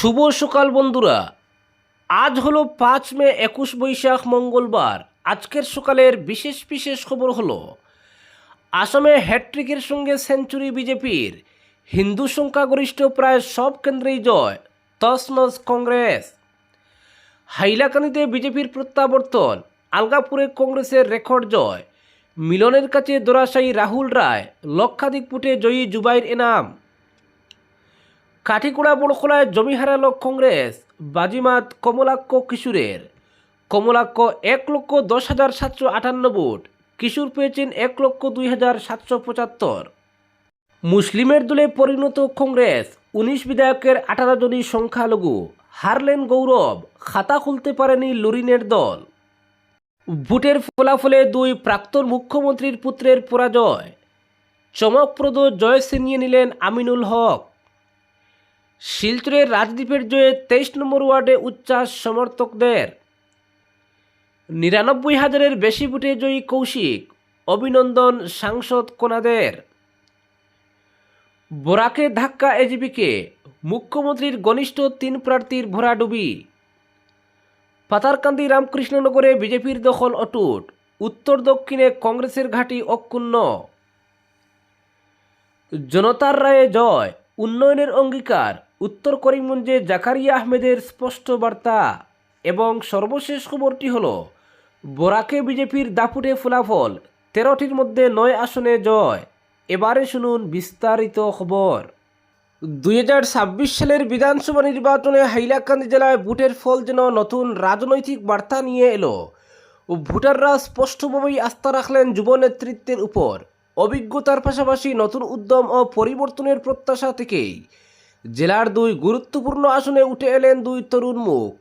শুভ সকাল বন্ধুরা। আজ হলো 5 মে 21 বৈশাখ মঙ্গলবার। আজকের সকালের বিশেষ বিশেষ খবর হলো আসামে হ্যাট্রিকের সঙ্গে সেঞ্চুরি বিজেপির, হিন্দু সংখ্যাগরিষ্ঠ প্রায় সব কেন্দ্রেই জয়, তছনছ কংগ্রেস। হাইলাকান্দিতে বিজেপির প্রত্যাবর্তন, আলগাপুরে কংগ্রেসের রেকর্ড জয়, মিলনের কাছে দোরাশায়ী রাহুল রায়, লক্ষাধিক ভোটে জয়ী জুবাইর এনাম। কাঠিগোড়া বড়খোলায় জমি হারালো কংগ্রেস, বাজিমাত কমলাক্ষ কিশোরের। কমলাক্ষ 1,10,758 ভোট, কিশোর পেয়েছেন 1,02,775। মুসলিমের দলে পরিণত কংগ্রেস, 19 বিধায়কের 18 জনই সংখ্যালঘু, হারলেন গৌরব, খাতা খুলতে পারেনি লুরিনের দল। ভোটের ফলাফলে দুই প্রাক্তন মুখ্যমন্ত্রীর পুত্রের পরাজয়, চমকপ্রদ জয় ছিনিয়ে নিলেন আমিনুল হক। শিলচরের রাজদ্বীপের জয়ে 23 নম্বর ওয়ার্ডে উচ্ছ্বাস সমর্থকদের। 99,000-এর বেশি ভোটে জয়ী কৌশিক, অভিনন্দন সাংসদ কোনাদের। বরাকে ধাক্কা এজিপিকে, মুখ্যমন্ত্রীর ঘনিষ্ঠ 3 প্রার্থীর ভরাডুবি। পাতারকান্দি রামকৃষ্ণনগরে বিজেপির দখল অটুট, উত্তর দক্ষিণে কংগ্রেসের ঘাঁটি অক্ষুণ্ণ। জনতার রায়ে জয়, উন্নয়নের অঙ্গীকার, উত্তর করিমগঞ্জে জাকারিয়া আহমেদের স্পষ্ট বার্তা। এবং সর্বশেষ খবরটি হল বরাকে বিজেপির দাপুটে ফলাফল, 13টির মধ্যে 9 আসনে জয়। এবারে শুনুন বিস্তারিত খবর। 2026 সালের বিধানসভা নির্বাচনে হাইলাকান্দি জেলায় ভোটের ফল যেন নতুন রাজনৈতিক বার্তা নিয়ে এলো। ভোটাররা স্পষ্টভাবেই আস্থা রাখলেন যুব নেতৃত্বের উপর। অভিজ্ঞতার পাশাপাশি নতুন উদ্যম ও পরিবর্তনের প্রত্যাশা থেকেই জেলার দুই গুরুত্বপূর্ণ আসনে উঠে এলেন দুই তরুণ মুখ।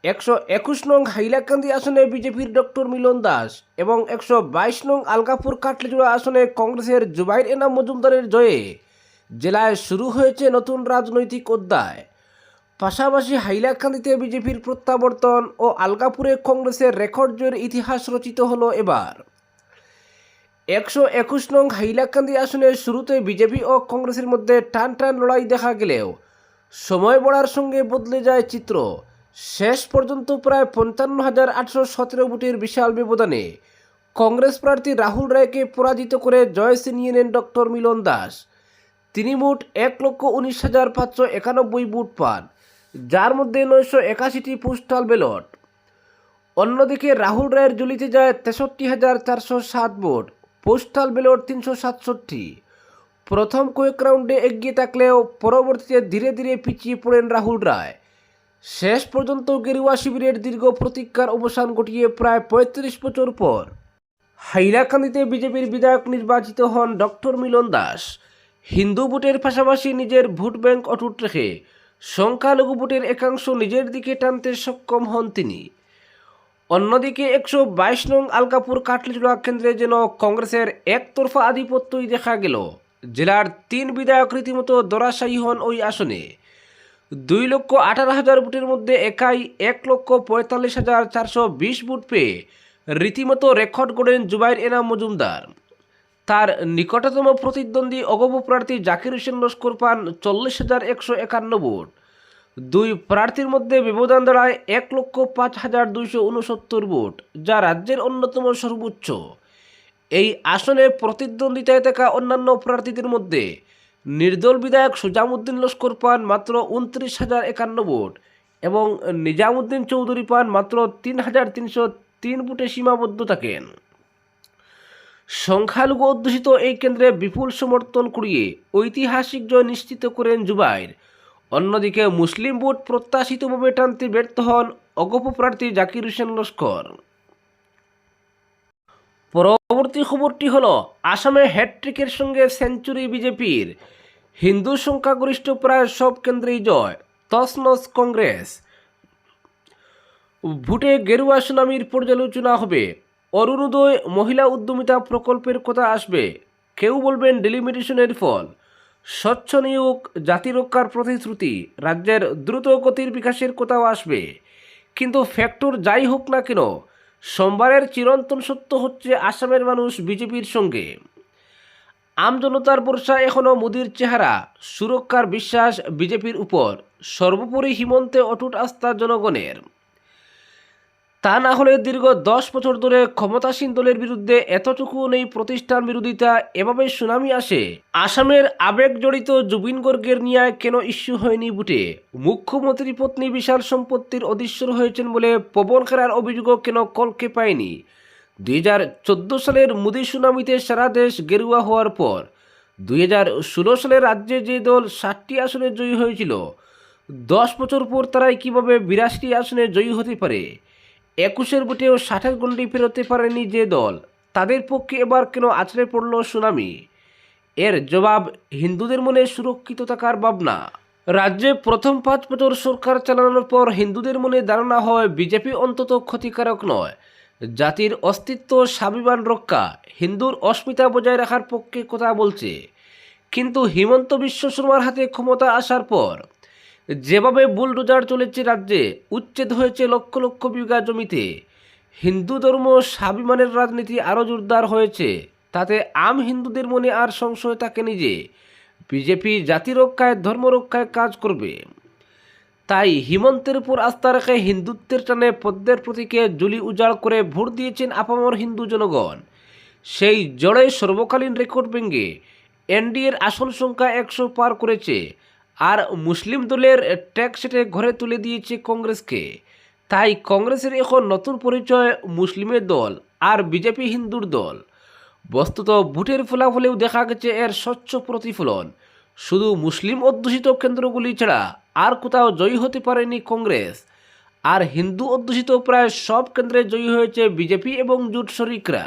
121 নং হাইলাকান্দি আসনে বিজেপির ডক্টর মিলন দাস এবং 122 নং আলগাপুর কাটলিজোড়া আসনে কংগ্রেসের জুবাইর এনাম মজুমদারের জয়ে জেলায় শুরু হয়েছে নতুন রাজনৈতিক অধ্যায়। পাশাপাশি হাইলাকান্দিতে বিজেপির প্রত্যাবর্তন ও আলগাপুরে কংগ্রেসের রেকর্ড জয়ের ইতিহাস রচিত হলো এবার। 121 নং হাইলাকান্দি আসনে শুরুতে বিজেপি ও কংগ্রেসের মধ্যে টান টান লড়াই দেখা গেলেও সময় বাড়ার সঙ্গে বদলে যায় চিত্র। শেষ পর্যন্ত প্রায় 55,817 ভোটের বিশাল ব্যবধানে কংগ্রেস প্রার্থী রাহুল রায়কে পরাজিত করে জয় ছিনিয়ে নেন ডক্টর মিলন দাস। তিনি মোট 1,19,591 ভোট পান, যার মধ্যে 981টি পোস্টাল ব্যালট। অন্যদিকে রাহুল রায়ের ঝুলিতে যায় 63,407 ভোট, পোস্টাল ব্যালট 367। প্রথম কয়েক রাউন্ডে এগিয়ে থাকলেও পরবর্তীতে ধীরে ধীরে পিছিয়ে পড়েন রাহুল রায়। শেষ পর্যন্ত গেরুয়া শিবিরের দীর্ঘ প্রতীক্ষার অবসান ঘটিয়ে প্রায় 35 বছর পর হাইলাকান্দিতে বিজেপির বিধায়ক নির্বাচিত হন ডক্টর মিলন দাস। হিন্দু ভোটের পাশাপাশি নিজের ভোট ব্যাংক অটুট রেখে সংখ্যালঘু ভোটের একাংশ নিজের দিকে টানতে সক্ষম হন তিনি। অন্যদিকে 122 নং আলগাপুর কাটলিজোড়া কেন্দ্রে যেন কংগ্রেসের একতরফা আধিপত্যই দেখা গেল। জেলার 3 বিধায়ক রীতিমতো ধরাশায়ী হন ওই আসনে। 2,18,000 ভোটের মধ্যে একাই 1,45,420 ভোট পেয়ে রীতিমতো রেকর্ড গড়েন জুবাইর এনাম মজুমদার। তার নিকটতম প্রতিদ্বন্দ্বী অগপ প্রার্থী জাকির হোসেন লস্কর পান 40,151 ভোট। দুই প্রার্থীর মধ্যে ব্যবধান দাঁড়ায় 1,05,269 ভোট, যা রাজ্যের অন্যতম সর্বোচ্চ। এই আসনে প্রতিদ্বন্দ্বিতায় থাকা অন্যান্য প্রার্থীদের মধ্যে নির্দল বিধায়ক সুজামউদ্দিন লস্কর পান মাত্র 29,051 ভোট এবং নিজামউদ্দিন চৌধুরী পান মাত্র 3,303 ভোটে সীমাবদ্ধ থাকেন। সংখ্যালঘু অধ্যুষিত এই কেন্দ্রে বিপুল সমর্থন কুড়িয়ে ঐতিহাসিক জয় নিশ্চিত করেন জুবাইর। অন্যদিকে মুসলিম ভোট প্রত্যাশিতভাবে টানতে ব্যর্থ হন অগপ প্রার্থী জাকির হোসেন লস্কর। পরবর্তী খবরটি হল আসামে হ্যাট্রিকের সঙ্গে সেঞ্চুরি বিজেপির, হিন্দু সংখ্যাগরিষ্ঠ প্রায় সব কেন্দ্রেই জয়, তছনছ কংগ্রেস। ভোটে গেরুয়া সুনামির পর্যালোচনা হবে, অরুণোদয় মহিলা উদ্যমিতা প্রকল্পের কথা আসবে, কেউ বলবেন ডিলিমিটেশনের ফল, স্বচ্ছ নিয়োগ, জাতি রক্ষার প্রতিশ্রুতি, রাজ্যের দ্রুত গতির বিকাশের কথাও আসবে। কিন্তু ফ্যাক্টর যাই হোক না কেন, সোমবারের চিরন্তন সত্য হচ্ছে আসামের মানুষ বিজেপির সঙ্গে। আমজনতার ভরসা এখনও মোদির চেহারা, সুরক্ষার বিশ্বাস বিজেপির উপর। সর্বোপরি হিমন্তে অটুট আস্থা জনগণের। তা না হলে দীর্ঘ 10 বছর ধরে ক্ষমতাসীন দলের বিরুদ্ধে এতটুকু নেই প্রতিষ্ঠান বিরোধিতা এভাবে সুনামি আসে। আসামের আবেগ জড়িত জুবিন গর্গের নিয়ে কেন ইস্যু হয়নি বুটে? মুখ্যমন্ত্রী পত্নী বিশাল সম্পত্তির অধীশ্বর হয়েছেন বলে পবন খেরার অভিযোগও কেন কলকে পায়নি? 2014 সালের মোদী সুনামিতে সারা দেশ গেরুয়া হওয়ার পর 2016 সালে রাজ্যে যে দল 60টি আসনে জয়ী হয়েছিল, 10 বছর পর তারাই কিভাবে 82টি আসনে জয়ী হতে পারে? 21-এর বুটেও 60-এর গণ্ডি পেরোতে পারেনি যে দল, তাদের পক্ষে এবার কেন আছড়ে পড়ল সুনামি? এর জবাব হিন্দুদের মনে সুরক্ষিত থাকার ভাবনা। রাজ্যে প্রথম 5 বছর সরকার চালানোর পর হিন্দুদের মনে ধারণা হয় বিজেপি অন্তত ক্ষতিকারক নয়, জাতির অস্তিত্ব স্বাভিমান রক্ষা, হিন্দুর অস্মিতা বজায় রাখার পক্ষে কথা বলছে। কিন্তু হিমন্ত বিশ্ব শর্মার হাতে ক্ষমতা আসার পর যেভাবে বুলডোজার চলেছে রাজ্যে, উচ্ছেদ হয়েছে লক্ষ লক্ষ বিঘা জমিতে, হিন্দু ধর্ম স্বাভিমানের রাজনীতি আরও জোরদার হয়েছে, তাতে আম হিন্দুদের মনে আর সংশয় থাকেনি যে বিজেপি জাতি রক্ষায় ধর্ম রক্ষায় কাজ করবে। তাই হিমন্তের উপর আস্থা রেখে হিন্দুত্বের টানে পদ্মের প্রতীকে জুলি উজাড় করে ভোট দিয়েছেন আপামর হিন্দু জনগণ। সেই জড়ে সর্বকালীন রেকর্ড ভেঙে এনডিএর আসন সংখ্যা 100 পার করেছে, আর মুসলিম দলের ট্যাগ সেটে ঘরে তুলে দিয়েছে কংগ্রেসকে। তাই কংগ্রেসের এখন নতুন পরিচয় মুসলিমের দল আর বিজেপি হিন্দুর দল। বস্তুত ভোটের ফলাফলেও দেখা গেছে এর স্বচ্ছ প্রতিফলন। শুধু মুসলিম অধ্যুষিত কেন্দ্রগুলি ছাড়া আর কোথাও জয়ী হতে পারেনি কংগ্রেস, আর হিন্দু অধ্যুষিত প্রায় সব কেন্দ্রে জয়ী হয়েছে বিজেপি এবং জোট শরিকরা।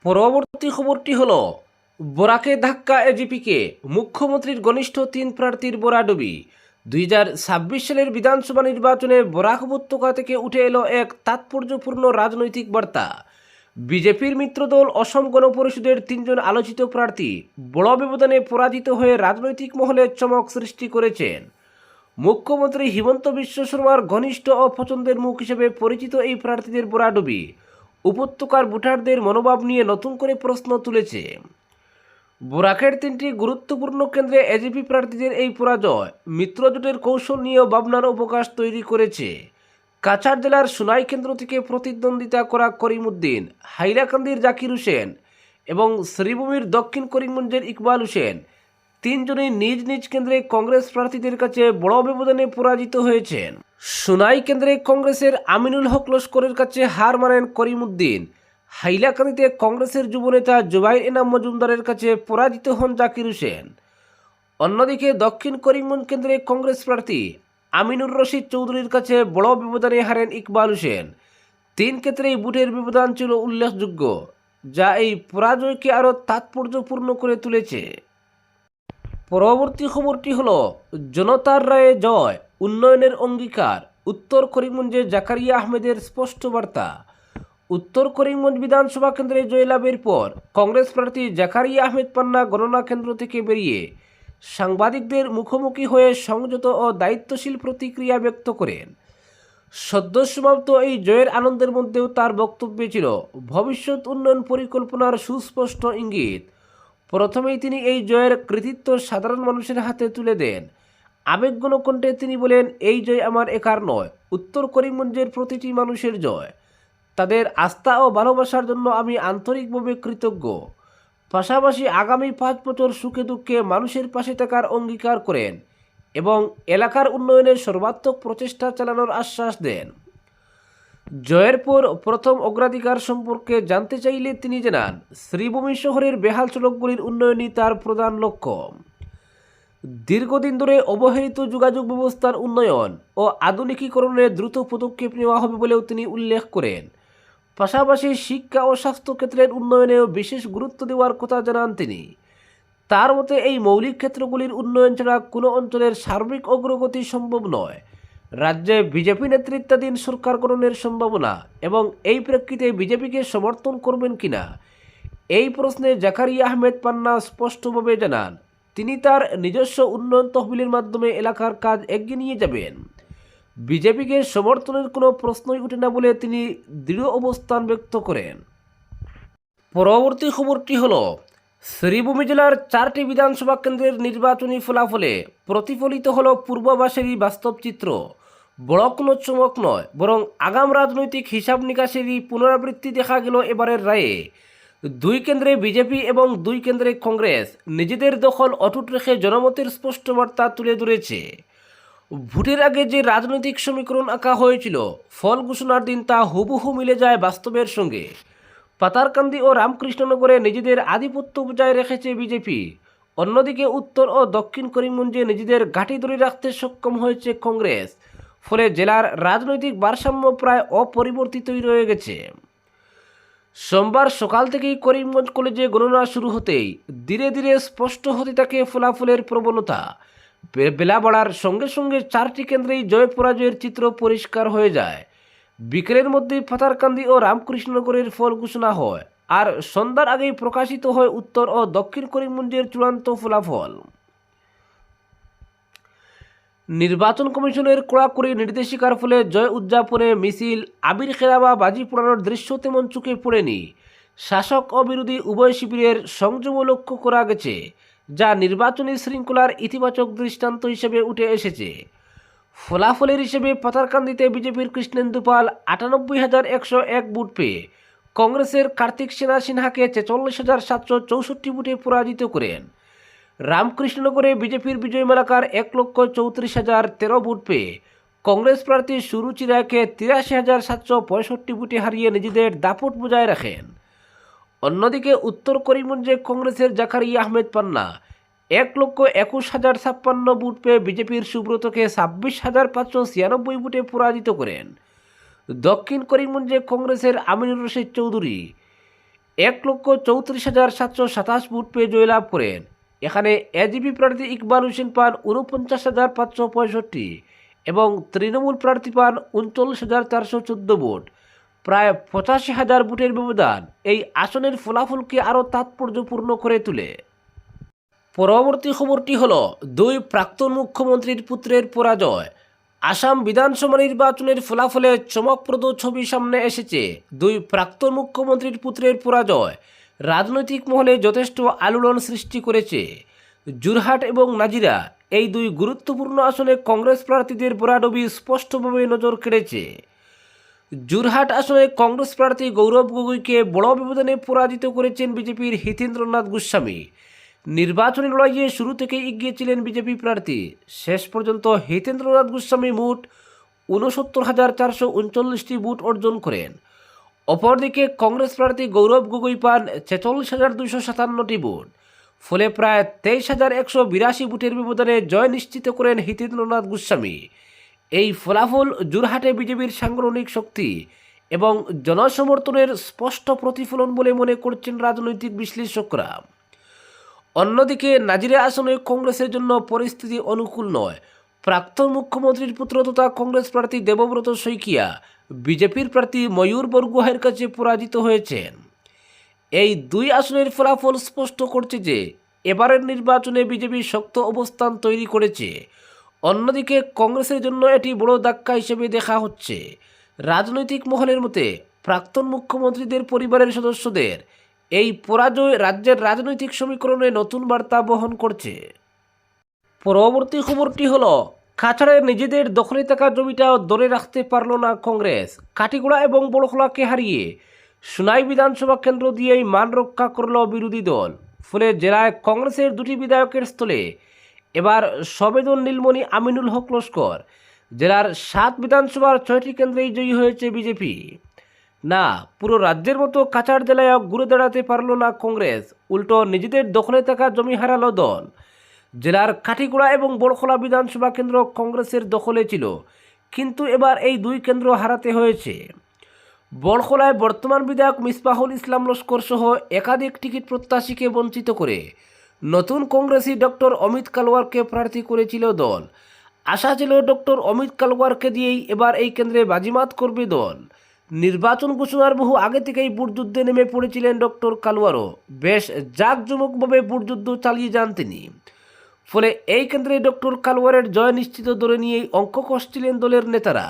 পরবর্তী খবরটি হলো, বরাকে ধাক্কা এজিপিকে, মুখ্যমন্ত্রীর ঘনিষ্ঠ 3 প্রার্থীর বরাডুবি। 2026 সালের বিধানসভা নির্বাচনে বরাক উপত্যকা থেকে উঠে এলো এক তাৎপর্যপূর্ণ রাজনৈতিক বার্তা। বিজেপির মিত্রদল অসম গণ পরিষদের 3 জন আলোচিত প্রার্থী বড় ব্যবধানে পরাজিত হয়ে রাজনৈতিক মহলে চমক সৃষ্টি করেছেন। মুখ্যমন্ত্রী হিমন্ত বিশ্ব শর্মার ঘনিষ্ঠ ও পছন্দের মুখ হিসেবে পরিচিত এই প্রার্থীদের বরাডুবি উপত্যকার ভোটারদের মনোভাব নিয়ে নতুন করে প্রশ্ন তুলেছে। বরাকের 3টি গুরুত্বপূর্ণ কেন্দ্রে এজিপি প্রার্থীদের এই পরাজয় মিত্রজোটের কৌশল নিয়েও ভাবনার অবকাশ তৈরি করেছে। কাছাড় জেলার সুনাই কেন্দ্র থেকে প্রতিদ্বন্দ্বিতা করা করিমউদ্দিন, হাইলাকান্দির জাকির হোসেন এবং শ্রীভূমির দক্ষিণ করিমগঞ্জের ইকবাল হোসেন 3 জনই নিজ নিজ কেন্দ্রে কংগ্রেস প্রার্থীদের কাছে বড় ব্যবধানে পরাজিত হয়েছেন। সুনাই কেন্দ্রে কংগ্রেসের আমিনুল হক লস্করের কাছে হার মানেন করিমউদ্দিন। হাইলাকান্দিতে কংগ্রেসের যুবনেতা জুবাইর এনাম মজুমদারের কাছে পরাজিত হন জাকির হোসেন। অন্যদিকে দক্ষিণ করিমগঞ্জ কেন্দ্রে কংগ্রেস প্রার্থী আমিনুর রশিদ চৌধুরীর কাছে বড় ব্যবধানে হারেন ইকবাল হোসেন। 3 ক্ষেত্রেই ভোটের ব্যবধান ছিল উল্লেখযোগ্য, যা এই পরাজয়কে আরও তাৎপর্যপূর্ণ করে তুলেছে। পরবর্তী খবরটি হলো, জনতার রায়ে জয়, উন্নয়নের অঙ্গীকার, উত্তর করিমগঞ্জে জাকারিয়া আহমেদের স্পষ্ট বার্তা। উত্তর করিমগঞ্জ বিধানসভা কেন্দ্রে জয়লাভের পর কংগ্রেস প্রার্থী জাকারিয়া আহমেদ পান্না গণনা কেন্দ্র থেকে বেরিয়ে সাংবাদিকদের মুখোমুখি হয়ে সংযত ও দায়িত্বশীল প্রতিক্রিয়া ব্যক্ত করেন। সদ্য সমাপ্ত এই জয়ের আনন্দের মধ্যেও তার বক্তব্যে ছিল ভবিষ্যৎ উন্নয়ন পরিকল্পনার সুস্পষ্ট ইঙ্গিত। প্রথমেই তিনি এই জয়ের কৃতিত্ব সাধারণ মানুষের হাতে তুলে দেন। আবেগঘন কণ্ঠে তিনি বলেন, এই জয় আমার একার নয়, উত্তর করিমগঞ্জের প্রতিটি মানুষের জয়। তাদের আস্থা ও ভালোবাসার জন্য আমি আন্তরিকভাবে কৃতজ্ঞ। পাশাপাশি আগামী 5 বছর সুখে দুঃখে মানুষের পাশে থাকার অঙ্গীকার করেন এবং এলাকার উন্নয়নের সর্বাত্মক প্রচেষ্টা চালানোর আশ্বাস দেন। জয়ের পর প্রথম অগ্রাধিকার সম্পর্কে জানতে চাইলে তিনি জানান, শ্রীভূমি শহরের বেহাল সড়কগুলির উন্নয়নই তার প্রধান লক্ষ্য। দীর্ঘদিন ধরে অবহেলিত যোগাযোগ ব্যবস্থার উন্নয়ন ও আধুনিকীকরণে দ্রুত পদক্ষেপ নেওয়া হবে বলেও তিনি উল্লেখ করেন। পাশাপাশি শিক্ষা ও স্বাস্থ্য ক্ষেত্রের উন্নয়নেও বিশেষ গুরুত্ব দেওয়ার কথা জানান তিনি। তার মতে এই মৌলিক ক্ষেত্রগুলির উন্নয়ন ছাড়া কোনো অঞ্চলের সার্বিক অগ্রগতি সম্ভব নয়। রাজ্যে বিজেপি নেতৃত্বাধীন সরকার গঠনের সম্ভাবনা এবং এই প্রেক্ষিতে বিজেপিকে সমর্থন করবেন কিনা, এই প্রশ্নে জাকারিয়া আহমেদ পান্না স্পষ্টভাবে জানান, তিনি তার নিজস্ব উন্নয়ন তহবিলের মাধ্যমে এলাকার কাজ এগিয়ে নিয়ে যাবেন। বিজেপিকে সমর্থনের কোনো প্রশ্নই ওঠে না বলে তিনি দৃঢ় অবস্থান ব্যক্ত করেন। পরবর্তী খবরটি হলো, শ্রীভূমি জেলার 4টি বিধানসভা কেন্দ্রের নির্বাচনী ফলাফলে প্রতিফলিত হল পূর্বাভাসেরই বাস্তব চিত্র। বড় কোনো চমক নয়, বরং আগাম রাজনৈতিক হিসাব নিকাশেরই পুনরাবৃত্তি দেখা গেল এবারের রায়ে। 2 কেন্দ্রে বিজেপি এবং 2 কেন্দ্রে কংগ্রেস নিজেদের দখল অটুট রেখে জনমতের স্পষ্ট বার্তা তুলে ধরেছে। ভোটের আগে যে রাজনৈতিক সমীকরণ আঁকা হয়েছিল, ফল ঘোষণার দিন তা হুবহু মিলে যায় বাস্তবের সঙ্গে। পাতারকান্দি ও রামকৃষ্ণনগরে নিজেদের আধিপত্য বজায় রেখেছে বিজেপি। অন্যদিকে উত্তর ও দক্ষিণ করিমগঞ্জে নিজেদের ঘাঁটি ধরে রাখতে সক্ষম হয়েছে কংগ্রেস। ফলে জেলার রাজনৈতিক ভারসাম্য প্রায় অপরিবর্তিতই রয়ে গেছে। সোমবার সকাল থেকেই করিমগঞ্জ কলেজে গণনা শুরু হতেই ধীরে ধীরে স্পষ্ট হতে থাকে ফলাফলের প্রবণতা। বেলা বাড়ার সঙ্গে সঙ্গে 4টি কেন্দ্রেই জয় পরাজয়ের চিত্র পরিষ্কার হয়ে যায়। বিকেলের মধ্যেই পাতারকান্দি ও রামকৃষ্ণনগরের ফল ঘোষণা হয়, আর সন্ধ্যার আগেই প্রকাশিত হয় উত্তর ও দক্ষিণ করিমগঞ্জের চূড়ান্ত ফলাফল। নির্বাচন কমিশনের কড়াকড়ি নির্দেশিকার ফলে জয় উদযাপনে মিছিল, আবির খেলা বা বাজি পোড়ানোর দৃশ্য তেমন চোখে পড়েনি। শাসক ও বিরোধী উভয় শিবিরের সংযম লক্ষ্য করা গেছে, যা নির্বাচনী শৃঙ্খলার ইতিবাচক দৃষ্টান্ত হিসেবে উঠে এসেছে। ফলাফলের হিসেবে পাতারকান্দিতে বিজেপির কৃষ্ণেন্দু পাল 98,101 ভোট পেয়ে কংগ্রেসের কার্তিক সেনা সিনহাকে 46,764 ভোটে পরাজিত করেন। রামকৃষ্ণনগরে বিজেপির বিজয় মালাকার 1,34,013 ভোট পেয়ে কংগ্রেস প্রার্থী সুরুচি রায়কে 83,765 ভোটে হারিয়ে নিজেদের দাপট বজায় রাখেন। অন্যদিকে উত্তর করিমগঞ্জে কংগ্রেসের জাকারিয়া আহমেদ পান্না 1,21,056 ভোট পেয়ে বিজেপির সুব্রতকে 26,596 ভোটে পরাজিত করেন। দক্ষিণ করিমগঞ্জে কংগ্রেসের আমিনুর রশিদ চৌধুরী 1,34,727 ভোট পেয়ে জয়লাভ করেন। এখানে এজিপি প্রার্থী ইকবাল হোসেন পান 49,565 এবং তৃণমূল প্রার্থী পান 39,414 ভোট। প্রায় 85,000 ভোটের ব্যবধান এই আসনের ফলাফলকে আরও তাৎপর্যপূর্ণ করে তোলে। পরবর্তী খবরটি হল 2 প্রাক্তন মুখ্যমন্ত্রীর পুত্রের পরাজয়। আসাম বিধানসভা নির্বাচনের ফলাফলে চমকপ্রদ ছবি সামনে এসেছে। 2 প্রাক্তন মুখ্যমন্ত্রীর পুত্রের পরাজয় রাজনৈতিক মহলে যথেষ্ট আলোড়ন সৃষ্টি করেছে। যোরহাট এবং নাজিরা এই 2 গুরুত্বপূর্ণ আসনে কংগ্রেস প্রার্থীদের ভরাডুবি স্পষ্টভাবে নজর কেড়েছে। যোরহাট আসনে কংগ্রেস প্রার্থী গৌরব গগৈকে বড় ব্যবধানে পরাজিত করেছেন বিজেপির হিতেন্দ্রনাথ গোস্বামী। নির্বাচনী লড়াইয়ে শুরু থেকেই এগিয়ে ছিলেন বিজেপি প্রার্থী। শেষ পর্যন্ত হিতেন্দ্রনাথ গোস্বামী মোট 69,439টি ভোট অর্জন করেন। অপরদিকে কংগ্রেস প্রার্থী গৌরব গগৈ পান 46,257টি ভোট। ফলে প্রায় 23,182 ভোটের ব্যবধানে জয় নিশ্চিত করেন হিতেন্দ্রনাথ গোস্বামী। এই ফলাফল যোরহাটে বিজেপির সাংগঠনিক শক্তি এবং জনসমর্থনের স্পষ্ট প্রতিফলন বলে মনে করছেন রাজনৈতিক বিশ্লেষকরা। অন্যদিকে নাজিরা আসনে কংগ্রেসের জন্য পরিস্থিতি অনুকূল নয়। প্রাক্তন মুখ্যমন্ত্রীর পুত্র তথা কংগ্রেস প্রার্থী দেবব্রত শইকিয়া বিজেপির প্রার্থী ময়ূর বরগুহাইয়ের কাছে পরাজিত হয়েছেন। এই 2 আসনের ফলাফল স্পষ্ট করছে যে এবারের নির্বাচনে বিজেপি শক্ত অবস্থান তৈরি করেছে। অন্যদিকে কংগ্রেসের জন্য এটি বড় ধাক্কা হিসেবে দেখা হচ্ছে। রাজনৈতিক মহলের মতে প্রাক্তন মুখ্যমন্ত্রীদের পরিবারের সদস্যদের এই পরাজয় রাজ্যের রাজনৈতিক সমীকরণে নতুন বার্তা বহন করছে। পরবর্তী খবরটি হল কাছাড়ে নিজেদের দখলে থাকা জমিটাও ধরে রাখতে পারল না কংগ্রেস। কাটিগড়া এবং বড়খোলাকে হারিয়ে সোনাই বিধানসভা কেন্দ্র দিয়েই মান রক্ষা করল বিরোধী দল। ফলে জেলায় কংগ্রেসের 2টি বিধায়কের স্থলে এবার সবেদন নীলমণি আমিনুল হক লস্কর। জেলার 7 বিধানসভার 6টি কেন্দ্রেই জয়ী হয়েছে বিজেপি। না, পুরো রাজ্যের মতো কাছাড় জেলায় ঘুরে দাঁড়াতে পারল না কংগ্রেস, উল্টো নিজেদের দখলে থাকা জমি হারালো দল। জেলার কাটিগড়া এবং বড়খোলা বিধানসভা কেন্দ্র কংগ্রেসের দখলে ছিল, কিন্তু এবার এই 2 কেন্দ্র হারাতে হয়েছে। বড়খোলায় বর্তমান বিধায়ক মিসবাহুল ইসলাম লস্কর সহ একাধিক টিকিট প্রত্যাশীকে বঞ্চিত করে নতুন কংগ্রেসী ডক্টর অমিত কালওয়ারকে প্রার্থী করেছিল দল। আশা ছিল ডক্টর অমিত কালওয়ারকে দিয়েই এবার এই কেন্দ্রে বাজিমাত করবে দল। নির্বাচন ঘোষণার বহু আগে থেকেই ভোটযুদ্ধে নেমে পড়েছিলেন ডক্টর কালওয়ারও। বেশ জাঁকজমকভাবে ভোটযুদ্ধ চালিয়ে যান তিনি। ফলে এই কেন্দ্রে ডক্টর কালওয়ারের জয় নিশ্চিত ধরে নিয়েই অঙ্ক কষছিলেন দলের নেতারা।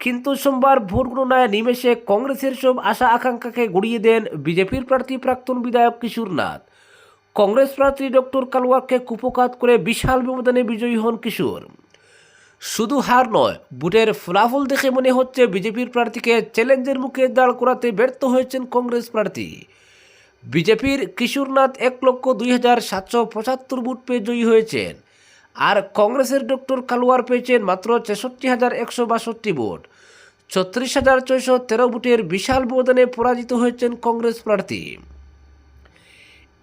কিন্তু সোমবার ভোট গণনায় নিমেষে কংগ্রেসের সব আশা আকাঙ্ক্ষাকে গুড়িয়ে দেন বিজেপির প্রার্থী প্রাক্তন বিধায়ক কিশোর নাথ। কংগ্রেস প্রার্থী ডক্টর কালওয়ারকে কুপোকাত করে বিশাল ব্যবধানে বিজয়ী হন কিশোর। শুধু হার নয়, ভোটের ফলাফল দেখে মনে হচ্ছে বিজেপির প্রার্থীকে চ্যালেঞ্জের মুখে দাঁড় করাতে ব্যর্থ হয়েছেন কংগ্রেস প্রার্থী। বিজেপির কিশোরনাথ 1,02,775 ভোট পেয়ে জয়ী হয়েছেন, আর কংগ্রেসের ডক্টর কালওয়ার পেয়েছেন মাত্র 63,162 ভোট। 36,613 ভোটের বিশাল ব্যবধানে পরাজিত হয়েছেন কংগ্রেস প্রার্থী।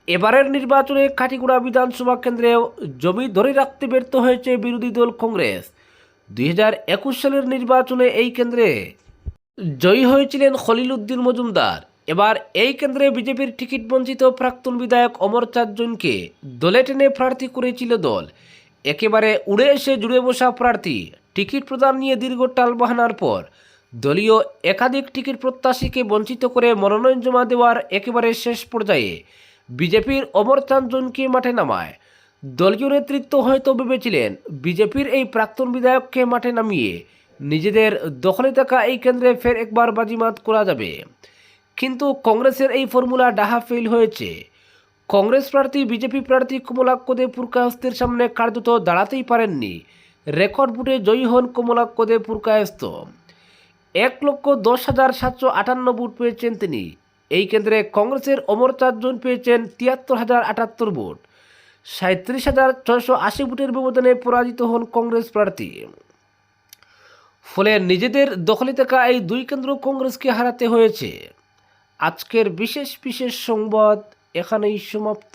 এবারের নির্বাচনে কাটিগুড়া বিধানসভা কেন্দ্রেও জমি ধরে রাখতে ব্যর্থ হয়েছে বিরোধী দল কংগ্রেস। 2021 সালের নির্বাচনে এই কেন্দ্রে জয়ী হয়েছিলেন খলিল উদ্দিন মজুমদার। এবার এই কেন্দ্রে বিজেপির টিকিট বঞ্চিত প্রাক্তন বিধায়ক অমর চাঁদজনকে দলে টেনে প্রার্থী করেছিল দল। একেবারে উড়ে এসে জুড়ে বসা প্রার্থী টিকিট প্রদান নিয়ে দীর্ঘ টালবাহানার পর দলীয় একাধিক টিকিট প্রত্যাশীকে বঞ্চিত করে মনোনয়ন জমা দেওয়ার একেবারে শেষ পর্যায়ে বিজেপির অমর চাঁদজনকে মাঠে নামায়। দলীয় নেতৃত্ব হয়তো ভেবেছিলেন বিজেপির এই প্রাক্তন বিধায়ককে মাঠে নামিয়ে নিজেদের দখলে থাকা এই কেন্দ্রে ফের একবার বাজিমাত করা যাবে, কিন্তু কংগ্রেসের এই ফর্মুলা ডাহা ফেল হয়েছে। কংগ্রেস প্রার্থী বিজেপি প্রার্থী কমলাক্ষ দে পুরকায়স্থের সামনে কার্যত দাঁড়াতেই পারেননি। রেকর্ড ভোটে জয়ী হন কমলাক্ষ দে পুরকায়স্থ। 1,10,758 ভোট পেয়েছেন তিনি। এই কেন্দ্রে কংগ্রেসের অমর চাঁদজন পেয়েছেন 73,078 ভোট। 37,680 ভোটের ব্যবধানে পরাজিত হন কংগ্রেস প্রার্থী। ফলে নিজেদের দখলে থাকা এই দুই কেন্দ্র কংগ্রেসকে হারাতে হয়েছে। আজকের বিশেষ সংবাদ এখানেই সমাপ্ত।